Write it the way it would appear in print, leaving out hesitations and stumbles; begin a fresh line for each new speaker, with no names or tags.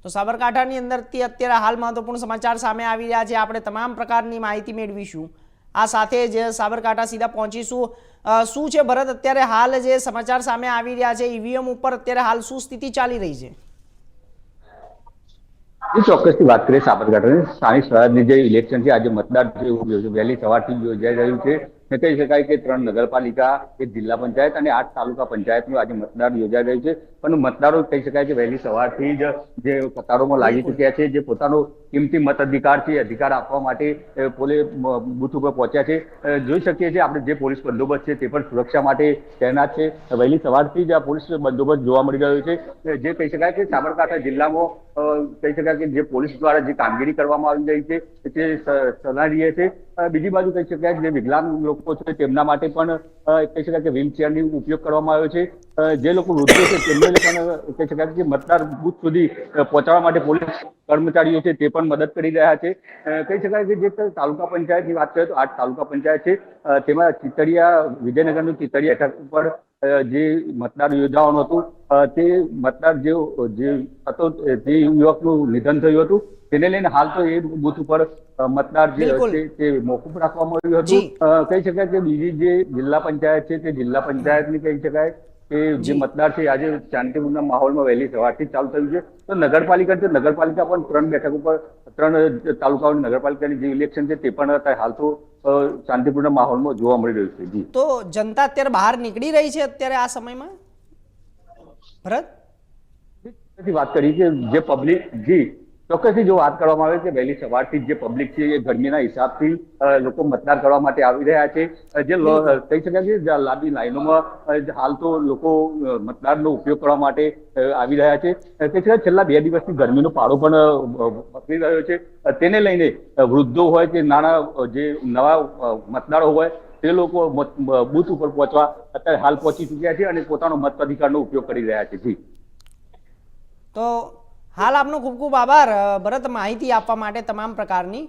તો સાબરકાંઠાની અંદરથી અત્યારે હાલ મહત્વપૂર્ણ સમાચાર સામે આવી રહ્યા છે। આપણે તમામ પ્રકારની માહિતી મેળવીશું। આ સાથે જ સાબરકાંઠા સીધા પહોંચીશું। શું છે ભરત, અત્યારે હાલ જે સમાચાર સામે આવી રહ્યા છે ઈવીએમ ઉપર અત્યારે હાલ શું સ્થિતિ ચાલી રહી છે?
ચોક્કસથી વાત કરીએ સાબરકાંઠાની સ્થાનિક સ્વરાજની જે ઇલેક્શન છે, આજે મતદાર વહેલી સવારથી યોજાઈ રહ્યું છે। કહી શકાય કે 3 નગરપાલિકા, 1 જિલ્લા પંચાયત અને 8 તાલુકા પંચાયતનું આજે મતદાન યોજાઈ રહ્યું છે। પણ મતદારો કહી શકાય કે વહેલી સવારથી જ જે કતારોમાં લાગી ચૂક્યા છે, જે પોતાનો કિંમતી મતાધિકાર છે અધિકાર આપવા માટે પોલીસ બૂથ ઉપર પહોંચ્યા છે। જોઈ શકીએ છીએ આપણે જે પોલીસ બંદોબસ્ત છે તે પણ સુરક્ષા માટે તૈનાત છે। વહેલી સવારથી જ આ પોલીસ બંદોબસ્ત જોવા મળી રહ્યો છે। જે કહી શકાય કે સાબરકાંઠા જિલ્લામાં કહી શકાય કે જે પોલીસ દ્વારા જે કામગીરી કરવામાં આવી રહી છે તે સરાહનીય છે। બીજી બાજુ કહી શકાય જે વિકલાંગ લોકો છે તેમના માટે પણ કહી શકાય કે વ્હીલચેરની ઉપયોગ કરવામાં આવ્યો છે। જે લોકો વૃદ્ધો છે તેમને પણ કહી શકાય કે મતદાર બૂથ સુધી પહોંચાડવા માટે પોલીસ કર્મચારીઓ છે તે પણ મદદ કરી રહ્યા છે। કહી શકાય કે જે તાલુકા પંચાયતની વાત કરીએ તો 8 તાલુકા પંચાયત છે, તેમાં ચિતડિયા, વિજયનગરનું ચિતડિયા બેઠક ઉપર જે મતદાર યોજાવાનું હતું તે મતદાર જે હતો તે યુવકનું નિધન થયું હતું, તેને લઈને હાલ તો એ બૂથ ઉપર મતદાર જે છે તે મોકૂફ રાખવામાં આવ્યું હતું। કહી શકાય કે બીજી જે જિલ્લા પંચાયત છે તે જિલ્લા પંચાયતની કહી શકાય કે જે મતદાર છે આજે શાંતિપૂર્ણ માહોલમાં વહેલી સવારથી ચાલુ થયું છે। તો નગરપાલિકા પણ 3 બેઠક ઉપર 3 તાલુકાઓની નગરપાલિકાની જે ઇલેક્શન છે તે પણ હાલ તો શાંતિપૂર્ણ માહોલમાં જોવા મળી રહ્યું છે। જી,
તો જનતા અત્યારે બહાર નીકળી રહી છે અત્યારે આ સમયમાં ભરત?
વાત કરી કે જે પબ્લિક, જી ચોક્કસથી જો વાત કરવામાં આવે કે વહેલી સવારથી જે પબ્લિક છે એ ગરમીના હિસાબથી લોકો મતદાન કરવા માટે આવી રહ્યા છે। જે કહી શકાય કે લાંબી લાઈનોમાં હાલ તો લોકો મતદાનનો ઉપયોગ કરવા માટે આવી રહ્યા છે। કહી શકાય છેલ્લા 2 દિવસથી ગરમીનો પારો પણ વકરી રહ્યો છે। તેને લઈને વૃદ્ધો હોય કે નાના જે નવા મતદારો હોય તે લોકો બૂથ ઉપર પહોંચવા અત્યારે હાલ પહોંચી ચૂક્યા છે અને પોતાનો મતાધિકારનો ઉપયોગ કરી રહ્યા છે। જી,
તો હાલ આપનો ખૂબ ખૂબ આભાર ભરત, માહિતી આપવા માટે તમામ પ્રકારની।